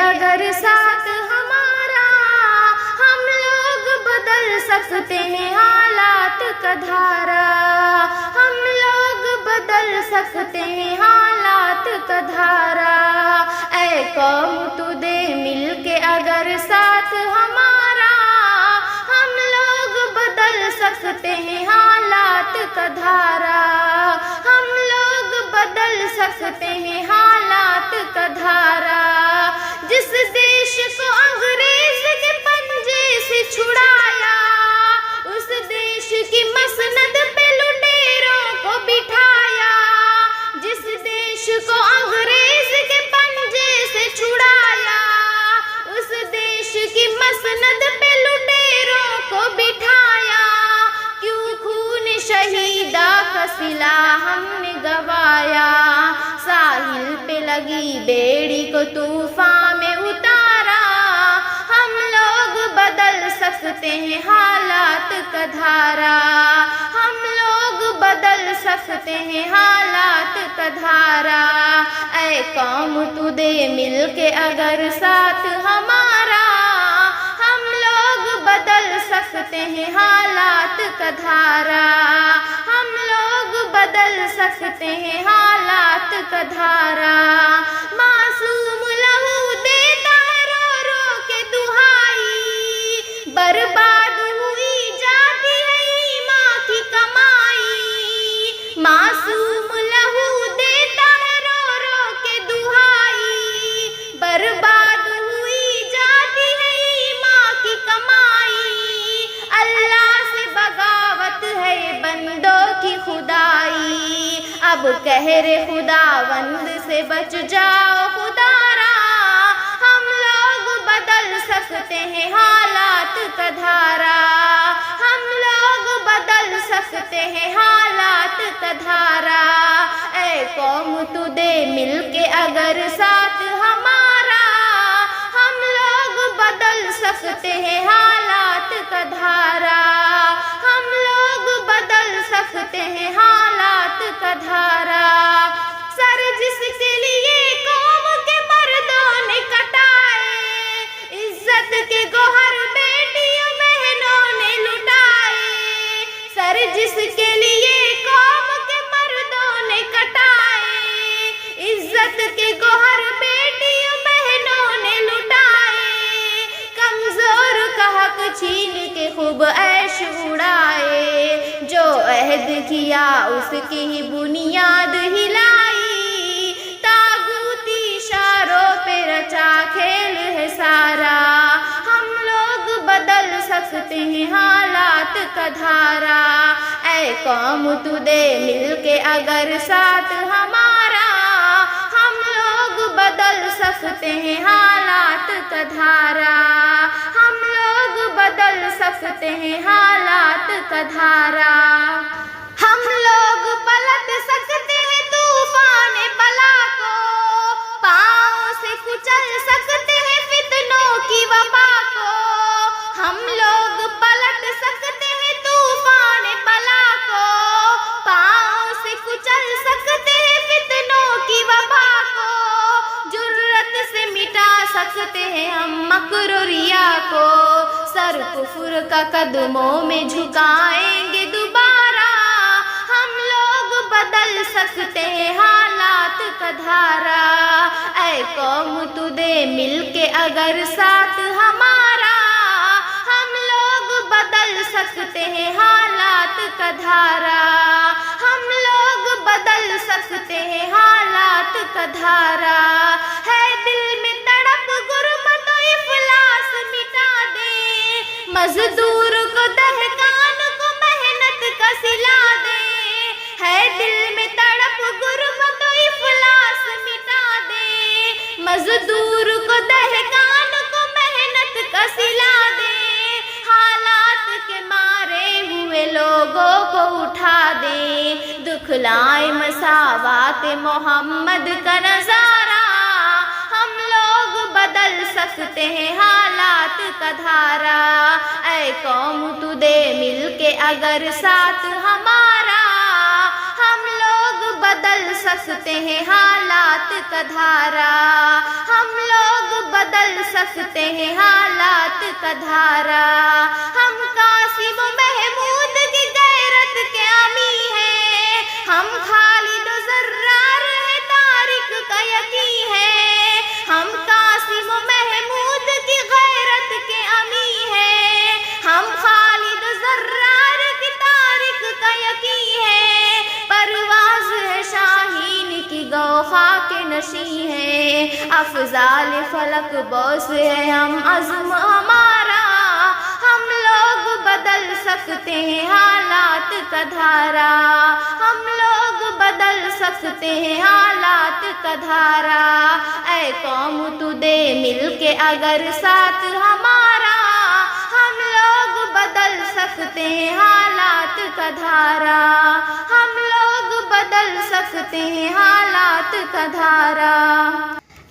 اگر ساتھ ہمارا، ہم لوگ بدل سکتے ہیں حالات کا دھارا، ہم لوگ بدل سکتے ہیں حالات کا دھارا۔ اے قوم تو دے مل کے اگر ساتھ ہمارا، ہم لوگ بدل سکتے ہیں حالات کا دھارا، ہم لوگ بدل سکتے ہیں حالات کا دھارا۔ جس دیش کو انگریز کے پنجے سے چھڑایا، اس دیش کی مسند پہ لٹیروں کو بٹھایا، جس دیش کو انگریز کے پنجے سے چھڑایا، اس دیش کی مسند پہ لٹیروں کو بٹھایا۔ کیوں خون شہیدہ کا صلہ ہم نے گوایا، ساحل پہ لگی بیڑی کو طوفان میں اتارا۔ ہم لوگ بدل سکتے ہیں حالات کا دھارا، ہم لوگ بدل سکتے ہیں حالات کا دھارا۔ اے قوم تو دے مل کے اگر ساتھ ہمارا، ہم لوگ بدل سکتے ہیں حالات کا دھارا، ہم لوگ بدل سکتے ہیں حالات کا دھارا۔ معصوم لہو دیتا ہے رو رو کے دہائی، برباد ہوئی جاتی ہے ایمان کی کمائی، معصوم لہو دیتا ہے رو رو کے دہائی، برباد ہوئی جاتی ہے ایمان کی کمائی۔ اللہ سے بغاوت ہے یہ بندوں کی خدائی، اب قہر خداوند سے بچ جاؤ خدا را۔ ہم لوگ بدل سکتے ہیں حالات کا دھارا، ہم لوگ بدل سکتے ہیں حالات کا دھارا۔ اے قوم تو دے مل کے اگر ساتھ ہمارا، ہم لوگ بدل سکتے ہیں حالات کا دھارا، ہم لوگ بدل سکتے ہیں حالات کا دھارا۔ سر جس کے لیے قوم کے مردوں نے کٹائے، عزت کے گوہر بیٹیوں بہنوں نے لٹائے، سر جس کے لیے قوم کے مردوں نے کٹائے، عزت کے گوہر بیٹیوں بہنوں نے لٹائے، کمزور کا حق چھین کے خوب عیش اڑائے، جو عہد کیا اس کی ہی بنیاد ہلائی، طاغوتی اشاروں پہ رچا کھیل ہے سارا۔ ہم لوگ بدل سکتے ہیں حالات کا دھارا، اے قوم تو دے مل کے اگر ساتھ ہمارا، ہم لوگ بدل سکتے ہیں حالات کا دھارا، ہم لوگ بدل سکتے ہیں حالات کا دھارا۔ ہم لوگ پلٹ سکتے ہیں طوفان بلا کو، پاؤں سے کچل سکتے ہیں فتنوں کی وبا کو، ہم لوگ پلٹ سکتے ہیں طوفان بلا کو، پاؤں سے کچل سکتے ہیں فتنوں کی وبا کو، جرأت سے مٹا سکتے ہیں ہم مکر و ریا کو، سر کفر کا قدموں میں جھکائیں گے دوبارہ۔ ہم لوگ بدل سکتے ہیں حالات کا دھارا، اے قوم تو دے مل کے اگر ساتھ ہمارا، ہم لوگ بدل سکتے ہیں حالات کا دھارا، ہم لوگ بدل سکتے ہیں حالات کا دھارا۔ ہے دل میں تڑپ غربت و افلاس مٹا دیں، مزدور کو دہقان کو محنت کا صلہ دیں، ہے دل میں تڑپ غربت و افلاس مٹا دیں، مزدور کو دہقان کو محنت کا صلہ دیں، حالات کے مارے ہوئے لوگوں کو اٹھا دیں، دکھلائیں مساوات محمد کا نظارہ۔ ہم لوگ بدل سکتے ہیں حالات کا دھارا، اے قوم تو دے مل کے اگر ساتھ ہمارا، ہم لوگ بدل سکتے ہیں حالات کا دھارا، ہم لوگ بدل سکتے ہیں حالات کا دھارا. ہم قاسم و محمود کی غیرت کے امی ہیں، ہم خالد و زرار ہے طارق کا یقین ہے. ہم قاسم و محمود کی غیرت کے امی ہیں، ہم خالد و زرار کی طارق کا یقین ہے. پرواز ہے شاہین کی گو خاک نشیں ہے، افضال فلک بوس ہے ہم عزم ہمارا. ہم لوگ بدل سکتے ہیں حالات کا دھارا، ہم لوگ بدل سکتے ہیں حالات کا دھارا. اے قوم تو دے مل کے اگر ساتھ ہمارا، ہم لوگ بدل سکتے ہیں حالات کا دھارا، ہم لوگ بدل سکتے ہیں حالات کا دھارا.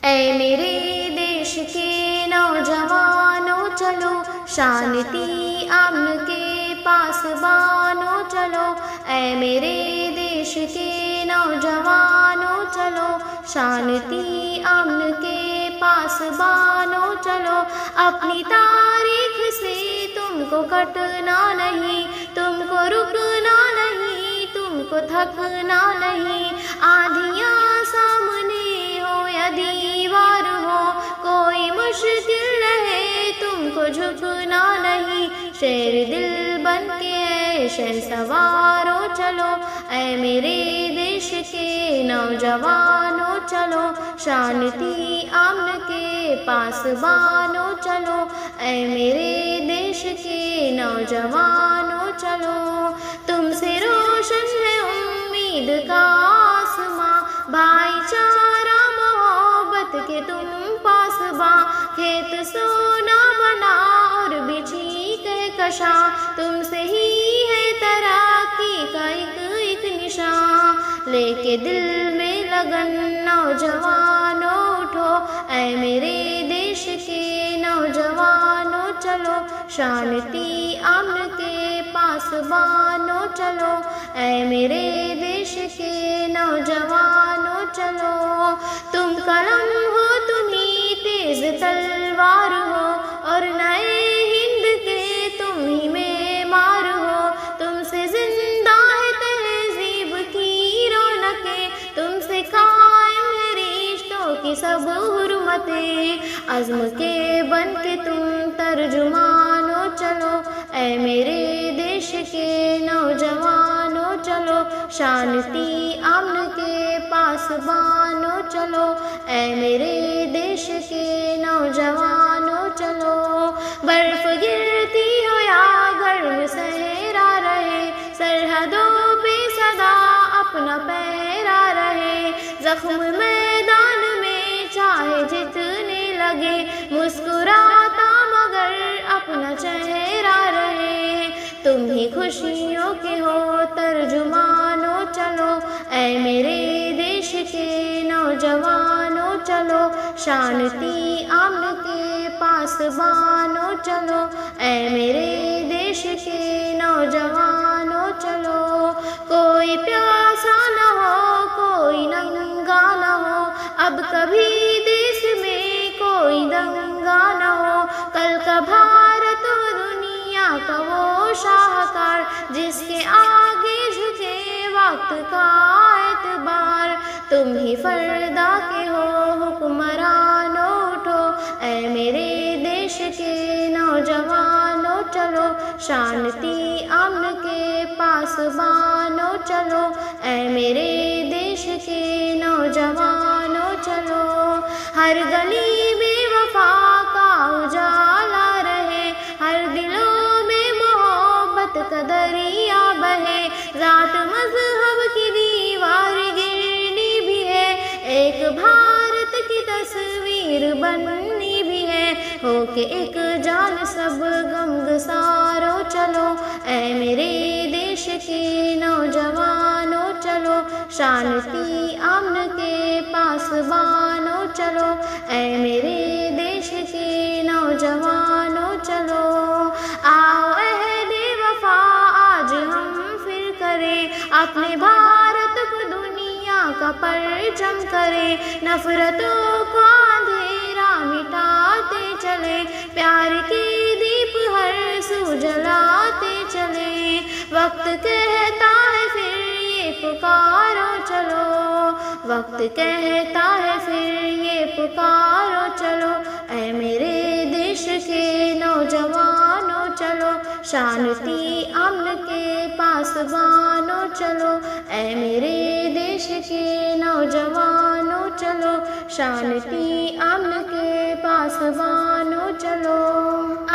اے میرے دیش کے نوجوانوں چلو شانتی امن کے پاسبانوں چلو. اے میرے دیش کے نوجوانوں چلو شانتی امن کے پاسبانوں چلو. اپنی تاریخ سے تم کو کٹنا نہیں، تم کو رکنا نہیں، تم کو تھکنا نہیں. آندھیاں سامنے ہو یا دیوار ہو، کوئی مشکل رہے تم کو جھکنا نہیں. شیر دل بن کے شہ سواروں چلو. اے میرے دیش کے نوجوانوں چلو شانتی امن کے پاسبانوں چلو. اے میرے دیش کے نوجوانوں چلو. تم سے روشن ہے امید کا آسماں، بھائی چارہ محبت کے تم پاسباں. کھیت سونا بنا اور بچھی کہکشاں، تم سے ہی ہے ترقی کا ایک نشان. لے کے دل میں لگن نوجوانوں اٹھو. اے میرے دیش کے نوجوانوں چلو شانتی امن کے پاسبانوں چلو. اے میرے دیش کے نوجوانوں چلو. تم قلم ہو تمہیں تیز تلوار ہو، اور نئے ہند کے تم ہی معمار ہو. تم سے زندہ ہے تہذیب کی رونقیں، تم سے قائم ہے رشتوں کی سب حرمتیں. عزم کے بن کے تم ترجمانوں چلو. اے میرے دیش کے نوجوانوں چلو شانتی امن کے پاسبانوں چلو. اے میرے دیش کے نوجوانوں چلو. برف گرتی ہو یا گرم صحرا رہے، سرحدوں پہ صدا اپنا پہرا رہے. زخم میدان میں چاہے جتنے لگے، مسکراتا مگر اپنا چہرہ رہے. تم ہی خوشیوں کے ہو ترجمانوں چلو. اے میرے دیش کے نوجوانوں چلو شانتی امن کے پاسبانوں چلو. اے میرے دیش کے نوجوانوں چلو. کوئی پیاسا نہ ہو، کوئی ننگا نہ ہو، اب کبھی دیش میں کوئی دنگا نہ ہو. کل کا بھارت دنیا کا وہ شاہکار، جس کے آگے جھکے وقت کا اعتبار. تم ہی فردا کے ہو حکمرانوں اٹھو. اے میرے دیش کے نوجوانوں چلو شانتی امن کے پاسبانوں چلو. اے میرے دیش کے نوجوانوں چلو. ہر گلی میں وفا کا اجالا رہے، ہر دلوں میں محبت کا دریا بہے. ذات مذہب کی دیوار گرنی بھی ہے، ایک بھارت کی تصویر بننی بھی ہے. ہو کے ایک جان سب غمگساروں چلو. اے میرے دیش کے نوجوانوں چلو شانتی امن کے پاسبانوں چلو. اے میرے دیش کے نوجوانوں چلو. آؤ عہد وفا آج ہم پھر کریں، اپنے بھارت کو دنیا کا پرچم کریں. نفرتوں کو اندھیرا مٹاتے چلے، پیار کی دیپ ہر سو جلاتے چلے، وقت کہتا ہے پھر یہ پکارو چلو، وقت کہتا ہے پھر یہ پکارو چلو، اے میرے دیش کے نوجوانوں چلو، شانتی امن کے پاسبانوں چلو، اے میرے دیش کے نوجوانوں چلو، شانتی امن کے پاسبانوں چلو۔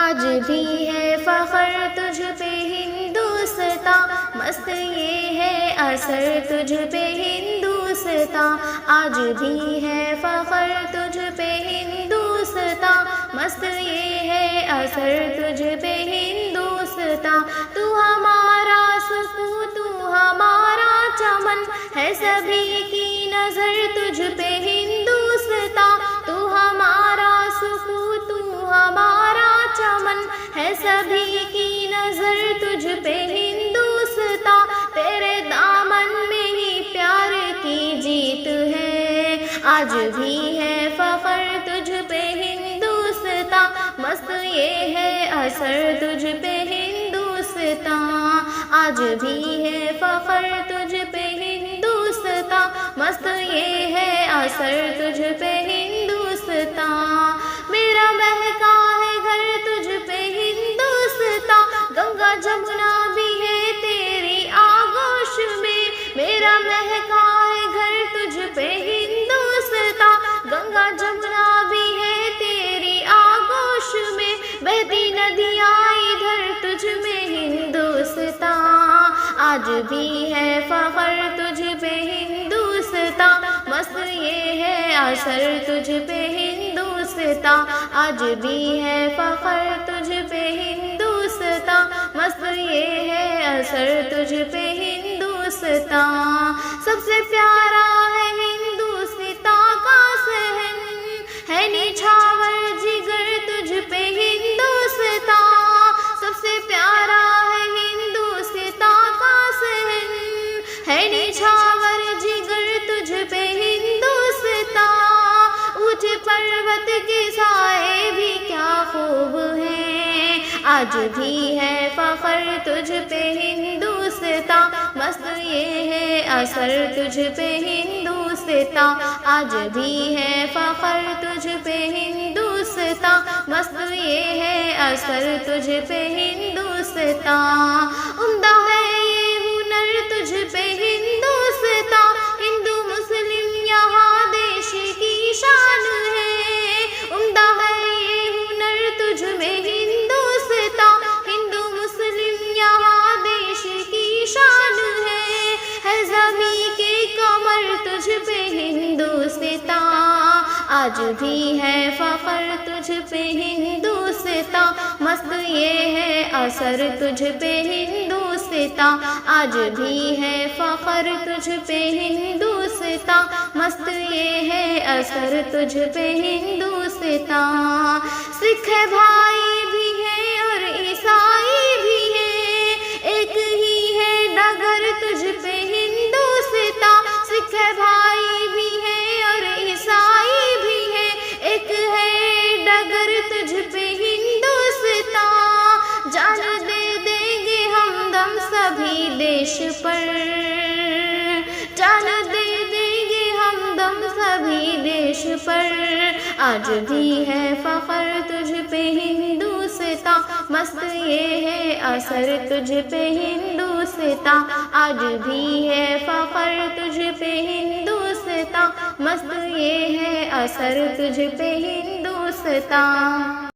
آج بھی ہے فخر تجھ پہ ہندوستاں، مست یہ ہے اثر تجھ پہ ہندوستاں، آج بھی ہے فخر تجھ پہ ہندوستاں، مست یہ ہے اثر تجھ پہ ہندوستاں، تو ہمارا سکون تو ہمارا چمن ہے، سبھی کی نظر تجھ پہ ہندوستاں، تو ہمارا سکون تو ہمارا چمن ہے، سبھی کی نظر تجھ پہ ہندوستاں، تیرے دامن میں ہی پیار کی جیت ہے، آج بھی ہے فخر تجھ پہ ہندوستاں، مست یہ ہے اثر تجھ پہ ہندوستاں، آج بھی ہے فخر تجھ پہ ہندوستاں، مست یہ ہے اثر تجھ پہ ہندوستاں، میرا مہکا ہے گھر تجھ پہ ہندوستاں، گنگا جمنا بھی ہے تیری آغوش میں، میرا مہکا ہے گھر تجھ پہ ہندوستاں، گنگا جمنا بھی ہے تیری آغوش میں، بہتی ندیاں ادھر تجھ میں ہندوستاں، آج بھی ہے فخر تجھ پہ ہندوستاں، مست یہ ہے اثر تجھ پہ ہندوستاں، آج بھی ہے فخر تجھ پہ ہندوستاں، مست یہ ہے اثر تجھ پہ ہندوستاں، سب سے پیارا ہے ہندوستاں کا صحن، ہے نچھاور جگر تجھ پہ ہندوستاں، سب سے پیارا ہے ہندوستاں کا صحن، ہے نچھاور جگر تجھ پہ ہندوستاں، اونچے پروت کے سائے بھی کیا خوب ہیں، آج بھی ہے فخر تجھ پہ ہندوستاں، مست یہ ہے اثر تجھ پہ ہندوستاں، آج بھی ہے فخر تجھ پہ ہندوستاں، مست یہ ہے اثر تجھ پہ ہندوستاں، عمدہ ہے یہ ہنر تجھ پہ ہندوستاں، ہندو مسلم یہاں دیش کی شان ہے، عمدہ ہے یہ ہنر تجھ میں ہندوستاں، ہندو مسلم یہاں دیش کی شان ہے زمیں کے کمر تجھ پہ ہندوستاں، آج بھی ہے فخر تجھ پہ ہندوستاں، مست یہ ہے اثر تجھ پہ ہندوستاں، آج بھی ہے فخر تجھ پہ ہندوستاں، مست یہ ہے اثر تجھ پہ ہندوستاں، سکھ بھائی بھی ہے اور عیسائی بھی ہے، ایک ہی ہے ڈگر تجھ پہ ہندوستاں، سکھ بھائی بھی ہے اور عیسائی بھی ہے، ایک ہے ڈگر تجھ پہ ہندوستاں، جان دے دیں گے ہم دم سبھی دیش پر، جان دے دیں گے ہم دم سبھی دیش پر، آج بھی ہے فخر تجھ پہ ہندوستاں، مست یہ ہے اثر تجھ پہ ہندوستاں، آج بھی ہے فخر تجھ پہ ہندوستاں، مست یہ ہے اثر تجھ پہ ہندوستاں۔